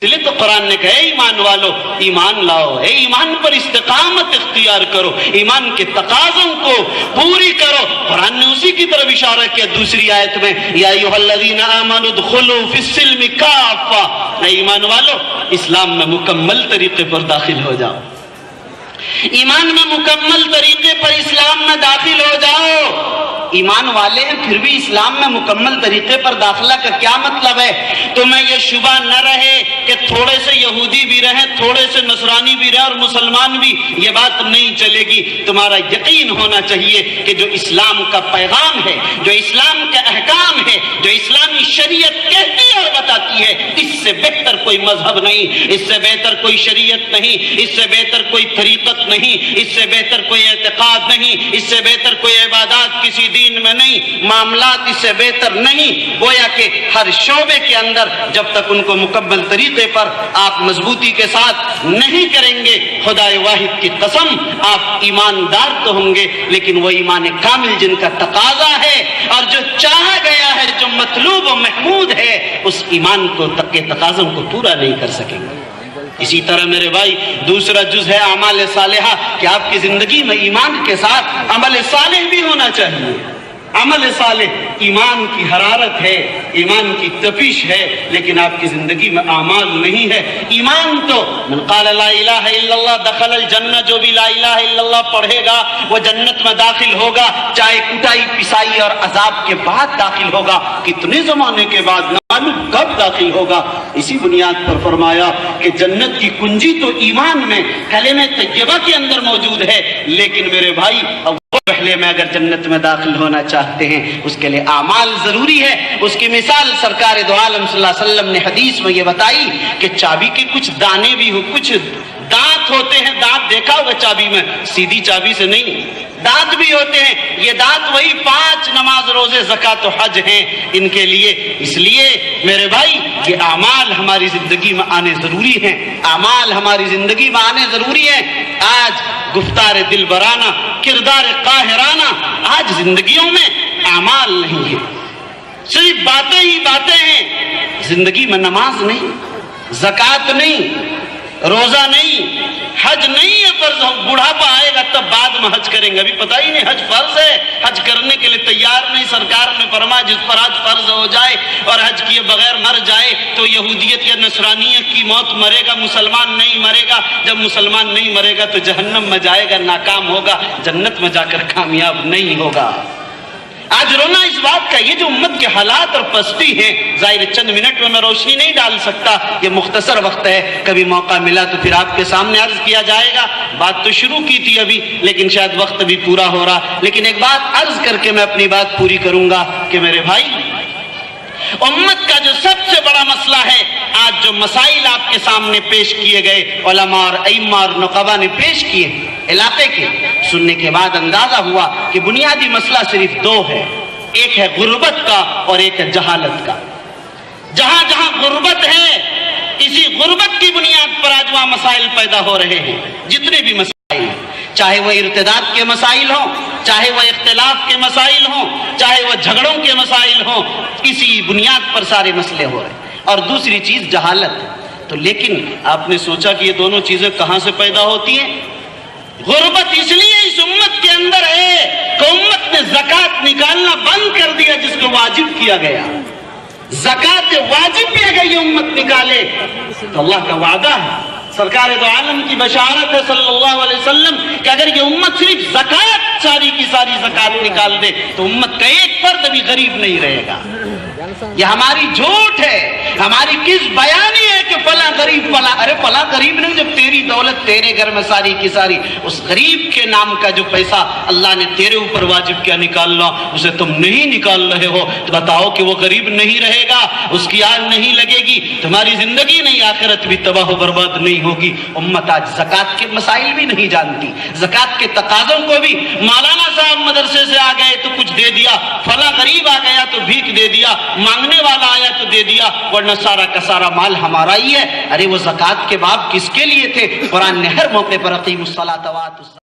اس لیے تو قرآن نے کہا ایمان والو ایمان لاؤ، اے ایمان پر استقامت اختیار کرو، ایمان کے تقاضوں کو پوری کرو۔ قرآن نے اسی کی طرف اشارہ کیا دوسری آیت میں، یا ایھا الذین آمنوا ادخلوا فی السلم کافہ، اے ایمان والو اسلام میں مکمل طریقے پر داخل ہو جاؤ، ایمان میں مکمل طریقے پر اسلام میں داخل ہو جاؤ۔ ایمان والے ہیں پھر بھی اسلام میں مکمل طریقے پر داخلہ کا کیا مطلب ہے؟ تمہیں یہ شبہ نہ رہے کہ تھوڑے سے یہودی بھی رہیں، تھوڑے سے نصرانی بھی رہیں اور مسلمان بھی، یہ بات نہیں چلے گی۔ تمہارا یقین ہونا چاہیے کہ جو اسلام کا پیغام ہے، جو اسلام کا احکام ہے، جو اسلامی شریعت کہتی ہے اور بتاتی ہے، اس سے بہتر کوئی مذہب نہیں، اس سے بہتر کوئی شریعت نہیں، اس سے بہتر کوئی طریقت نہیں، اس سے بہتر کوئی اعتقاد نہیں، اس سے بہتر کوئی عبادات کسی دین میں نہیں، معاملات اس سے بہتر نہیں۔ گویا کہ ہر شعبے کے اندر جب تک ان کو مکمل طریقے پر آپ مضبوطی کے ساتھ نہیں کریں گے، خدائے واحد کی قسم آپ ایماندار تو ہوں گے لیکن وہ ایمان کامل جن کا تقاضا ہے اور جو چاہا گیا ہے، جو مطلوب و محمود ہے، اس ایمان کو کے تقاضوں کو پورا نہیں کر سکیں گے۔ اسی طرح میرے بھائی دوسرا جز ہے اعمال صالحہ، کہ آپ کی زندگی میں ایمان کے ساتھ عمل صالح بھی ہونا چاہیے۔ عمل صالح ایمان کی حرارت ہے، ایمان کی تپش ہے، لیکن آپ کی زندگی میں اعمال نہیں ہے۔ ایمان تو من قال لا الہ الا اللہ دخل الجنہ، جو بھی لا الہ الا اللہ پڑھے گا وہ جنت میں داخل ہوگا، چاہے کٹائی پسائی اور عذاب کے بعد داخل ہوگا، کتنے زمانے کے بعد معلوم کب داخل ہوگا۔ اسی بنیاد پر فرمایا کہ جنت کی کنجی تو ایمان میں، کلمہ طیبہ کے اندر موجود ہے، لیکن میرے بھائی پہلے میں اگر جنت میں داخل ہونا چاہتے ہیں اس کے لیے اعمال ضروری ہے۔ اس کی مثال سرکار دو عالم صلی اللہ علیہ وسلم نے حدیث میں یہ بتائی کہ چابی کے کچھ دانے بھی ہو، کچھ دانت ہوتے ہیں، دانت دیکھا ہوگا چابی میں، سیدھی چابی سے نہیں، دانت بھی ہوتے ہیں۔ یہ دانت وہی 5 نماز روزے زکوٰۃ و حج ہیں ان کے لیے۔ اس لیے میرے بھائی یہ اعمال ہماری زندگی میں آنے ضروری ہیں، اعمال ہماری زندگی میں آنے ضروری ہیں۔ آج گفتار دلبرانہ، کردار قاہرانہ، آج زندگیوں میں اعمال نہیں ہے، صرف باتیں ہی باتیں ہیں، زندگی میں نماز نہیں، زکوٰۃ نہیں، روزہ نہیں، حج نہیں ہے فرض۔ بڑھاپا آئے گا تب بعد میں حج کریں گے، ابھی پتہ ہی نہیں حج فرض ہے، حج کرنے کے لیے تیار نہیں۔ سرکار نے فرمایا جس پر حج فرض ہو جائے اور حج کیے بغیر مر جائے تو یہودیت یا نصرانیت کی موت مرے گا، مسلمان نہیں مرے گا۔ جب مسلمان نہیں مرے گا تو جہنم میں جائے گا، ناکام ہوگا، جنت میں جا کر کامیاب نہیں ہوگا۔ آج رونا اس بات کا، یہ جو امت کے حالات اور پستی ہیں، ظاہر چند منٹ میں روشنی نہیں ڈال سکتا، یہ مختصر وقت ہے، کبھی موقع ملا تو پھر آپ کے سامنے عرض کیا جائے گا۔ بات تو شروع کی تھی ابھی لیکن شاید وقت بھی پورا ہو رہا، لیکن ایک بات عرض کر کے میں اپنی بات پوری کروں گا کہ میرے بھائی امت کا جو سب سے بڑا مسئلہ ہے، آج جو مسائل آپ کے سامنے پیش کیے گئے، علماء اور ائمہ اور نقبا نے پیش کیے علاقے کے، سننے کے بعد اندازہ ہوا کہ بنیادی مسئلہ صرف 2 ہے، ایک ہے غربت کا اور ایک ہے جہالت کا۔ جہاں جہاں غربت ہے، اسی غربت کی بنیاد پر آج وہاں مسائل پیدا ہو رہے ہیں۔ جتنے بھی مسائل ہیں، چاہے وہ ارتداد کے مسائل ہوں، چاہے وہ اختلاف کے مسائل ہوں، چاہے وہ جھگڑوں کے مسائل ہوں، اسی بنیاد پر سارے مسئلے ہو رہے ہیں۔ اور دوسری چیز جہالت۔ تو لیکن آپ نے سوچا کہ یہ دونوں چیزیں کہاں سے پیدا ہوتی ہیں؟ غربت اس لیے اس امت کے اندر ہے کہ امت نے زکوٰۃ نکالنا بند کر دیا جس کو واجب کیا گیا۔ زکوٰۃ واجب کیا گئی امت نکالے تو اللہ کا وعدہ ہے، سرکار دو عالم کی بشارت ہے صلی اللہ علیہ وسلم کہ اگر یہ امت صرف زکوٰۃ ساری کی ساری زکوٰۃ نکال دے تو امت کا ایک فرد بھی غریب نہیں رہے گا۔ یہ ہماری جھوٹ ہے، ہماری کس بیانی ہے کہ فلاں غریب فلاں، ارے فلاں غریب نہیں، جب تیری دولت تیرے گھر میں ساری کی ساری، اس غریب کے نام کا جو پیسہ اللہ نے تیرے اوپر واجب کیا نکالنا، اسے تم نہیں نکال رہے ہو تو بتاؤ کہ وہ غریب نہیں رہے گا، اس کی آگ نہیں لگے گی، تمہاری زندگی نہیں، آخرت بھی تباہ و برباد نہیں ہوگی۔ امت آج زکوٰۃ کے مسائل بھی نہیں جانتی، زکوٰۃ کے تقاضوں کو بھی، مولانا صاحب مدرسے سے آ گئے تو کچھ دے دیا، فلاں غریب آ گیا تو بھیک دے دیا، مانگنے والا آیا تو دے دیا، ورنہ سارا کا سارا مال ہمارا ہی ہے۔ ارے وہ زکوٰۃ کے باب کس کے لیے تھے؟ قرآن نے ہر موقع پر اقیموا الصلاۃ وآتوا